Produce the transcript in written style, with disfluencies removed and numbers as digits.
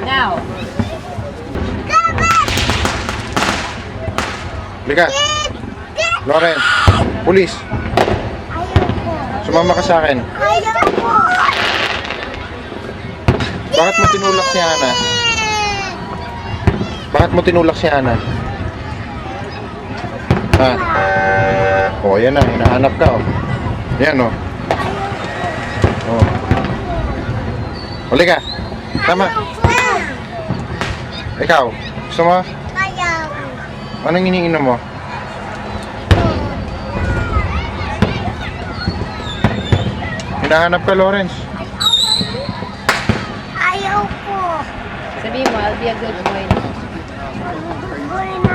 now. Halika. Lauren, pulis. Sumama ka sa akin. Bakit mo tinulak si Ana? Bakit mo tinulak si Ana? Ha? O, yan na. Hinahanap ka, o. Yan, o. O. Huli ka. Tama. Ikaw, gusto mo? Anong iniinom mo? Hinahanap ka, Lawrence. Ayaw ko. Sabihin mo, I'll be a good boy. Good boy